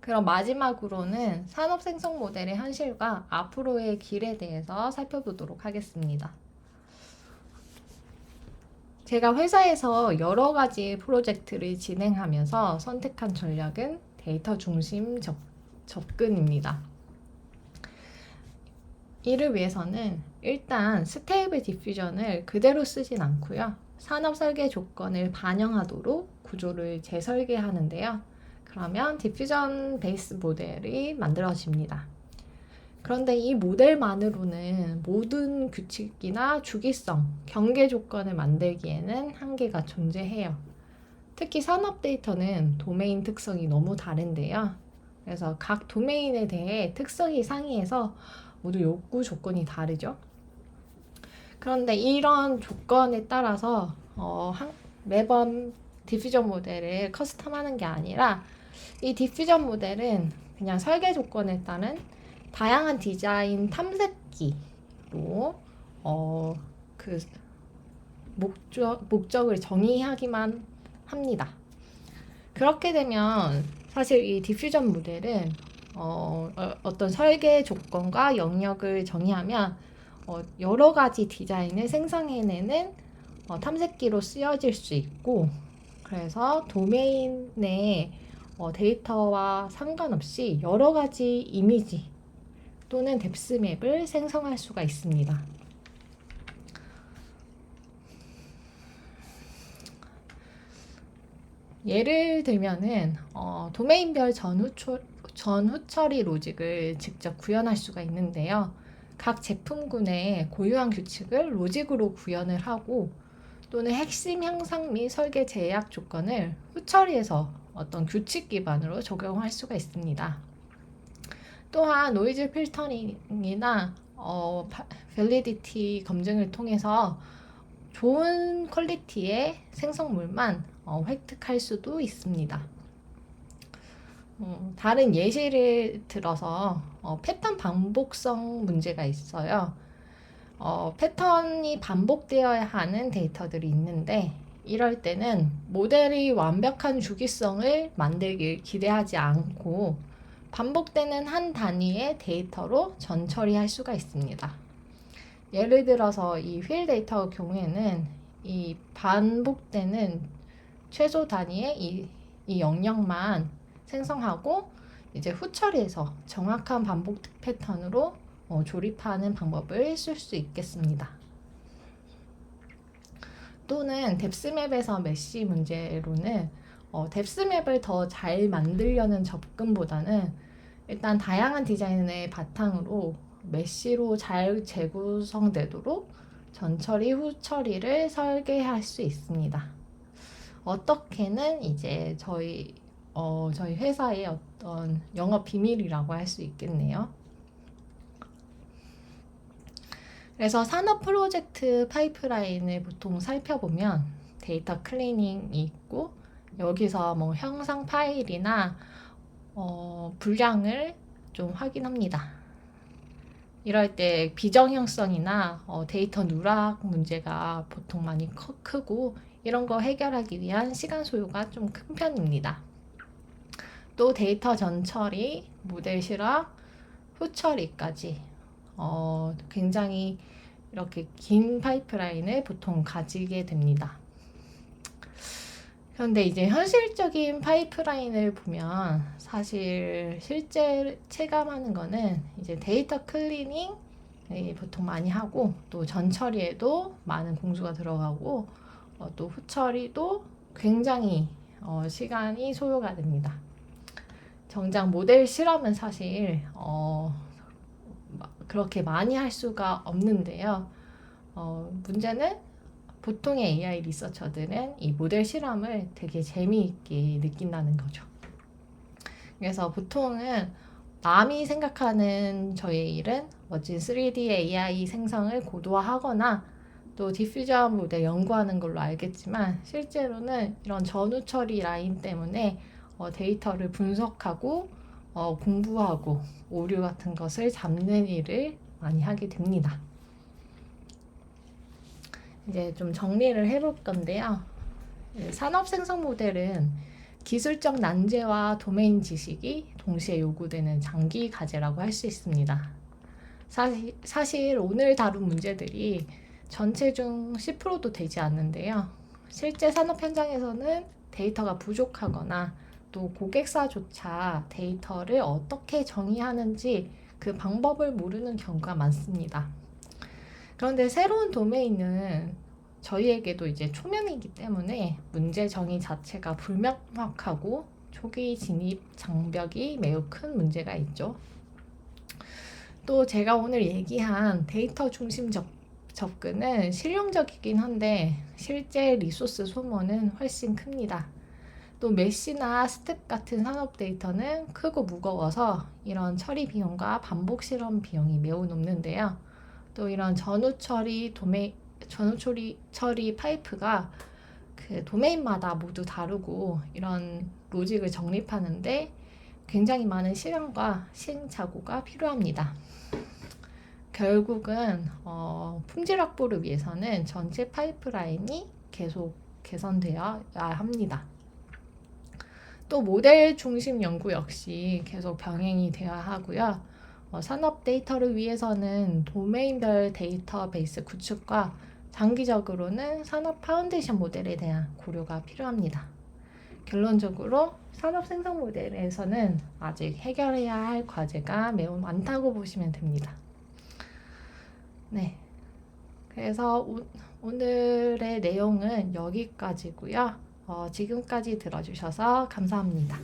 그럼 마지막으로는 산업 생성 모델의 현실과 앞으로의 길에 대해서 살펴보도록 하겠습니다. 제가 회사에서 여러 가지 프로젝트를 진행하면서 선택한 전략은 데이터 중심 접근입니다. 이를 위해서는 일단 스테이블 디퓨전을 그대로 쓰진 않고요. 산업 설계 조건을 반영하도록 구조를 재설계하는데요. 그러면 디퓨전 베이스 모델이 만들어집니다. 그런데 이 모델만으로는 모든 규칙이나 주기성, 경계 조건을 만들기에는 한계가 존재해요. 특히 산업 데이터는 도메인 특성이 너무 다른데요. 그래서 각 도메인에 대해 특성이 상이해서 모두 요구 조건이 다르죠. 그런데 이런 조건에 따라서 매번 디퓨전 모델을 커스텀하는 게 아니라 이 디퓨전 모델은 그냥 설계 조건에 따른 다양한 디자인 탐색기로 그 목적을 정의하기만 합니다. 그렇게 되면 사실 이 디퓨전 모델은 어떤 설계 조건과 영역을 정의하면 여러 가지 디자인을 생성해내는 탐색기로 쓰여질 수 있고, 그래서 도메인의 데이터와 상관없이 여러 가지 이미지 또는 뎁스맵을 생성할 수가 있습니다. 예를 들면은 도메인별 전후 처리 로직을 직접 구현할 수가 있는데요. 각 제품군의 고유한 규칙을 로직으로 구현을 하고, 또는 핵심 형상 및 설계 제약 조건을 후처리해서 어떤 규칙 기반으로 적용할 수가 있습니다. 또한 노이즈 필터링이나 밸리디티 검증을 통해서 좋은 퀄리티의 생성물만 획득할 수도 있습니다. 다른 예시를 들어서 패턴 반복성 문제가 있어요. 패턴이 반복되어야 하는 데이터들이 있는데, 이럴 때는 모델이 완벽한 주기성을 만들길 기대하지 않고 반복되는 한 단위의 데이터로 전 처리할 수가 있습니다. 예를 들어서 이 휠 데이터 경우에는 이 반복되는 최소 단위의 이 영역만 생성하고 이제 후처리해서 정확한 반복 패턴으로 조립하는 방법을 쓸 수 있겠습니다. 또는 뎁스맵에서 메쉬 문제로는 뎁스맵을 더 잘 만들려는 접근보다는 일단 다양한 디자인의 바탕으로 메쉬로 잘 재구성되도록 전처리, 후처리를 설계할 수 있습니다. 어떻게는 이제 저희 회사의 어떤 영업 비밀이라고 할 수 있겠네요. 그래서 산업 프로젝트 파이프라인을 보통 살펴보면 데이터 클리닝이 있고, 여기서 뭐 형상 파일이나 분량을 좀 확인합니다. 이럴 때 비정형성이나 데이터 누락 문제가 보통 많이 크고, 이런 거 해결하기 위한 시간 소요가 좀 큰 편입니다. 또 데이터 전처리, 모델 실험, 후처리까지 굉장히 이렇게 긴 파이프라인을 보통 가지게 됩니다. 그런데 이제 현실적인 파이프라인을 보면 사실 실제 체감하는 거는 이제 데이터 클리닝 보통 많이 하고, 또 전처리에도 많은 공수가 들어가고, 또 후처리도 굉장히 시간이 소요가 됩니다. 정작 모델 실험은 사실 그렇게 많이 할 수가 없는데요. 문제는 보통의 AI 리서처들은 이 모델 실험을 되게 재미있게 느낀다는 거죠. 그래서 보통은 남이 생각하는 저의 일은 멋진 3D AI 생성을 고도화하거나 또 디퓨전 모델 연구하는 걸로 알겠지만, 실제로는 이런 전후 처리 라인 때문에 데이터를 분석하고 공부하고 오류 같은 것을 잡는 일을 많이 하게 됩니다. 이제 좀 정리를 해볼 건데요. 산업 생성 모델은 기술적 난제와 도메인 지식이 동시에 요구되는 장기 과제라고 할 수 있습니다. 사실 오늘 다룬 문제들이 전체 중 10%도 되지 않는데요. 실제 산업 현장에서는 데이터가 부족하거나 또 고객사조차 데이터를 어떻게 정의하는지 그 방법을 모르는 경우가 많습니다. 그런데 새로운 도메인은 저희에게도 이제 초면이기 때문에 문제 정의 자체가 불명확하고 초기 진입 장벽이 매우 큰 문제가 있죠. 또 제가 오늘 얘기한 데이터 중심 접근은 실용적이긴 한데 실제 리소스 소모는 훨씬 큽니다. 또 메시나 스텝 같은 산업 데이터는 크고 무거워서 이런 처리 비용과 반복 실험 비용이 매우 높는데요. 또 이런 전후 처리 파이프가 그 도메인마다 모두 다르고 이런 로직을 정립하는데 굉장히 많은 시간과 시행착오가 필요합니다. 결국은 품질 확보를 위해서는 전체 파이프라인이 계속 개선되어야 합니다. 또 모델 중심 연구 역시 계속 병행이 되어야 하고요. 산업 데이터를 위해서는 도메인별 데이터베이스 구축과 장기적으로는 산업 파운데이션 모델에 대한 고려가 필요합니다. 결론적으로 산업 생산 모델에서는 아직 해결해야 할 과제가 매우 많다고 보시면 됩니다. 네, 그래서 오늘의 내용은 여기까지고요. 지금까지 들어주셔서 감사합니다.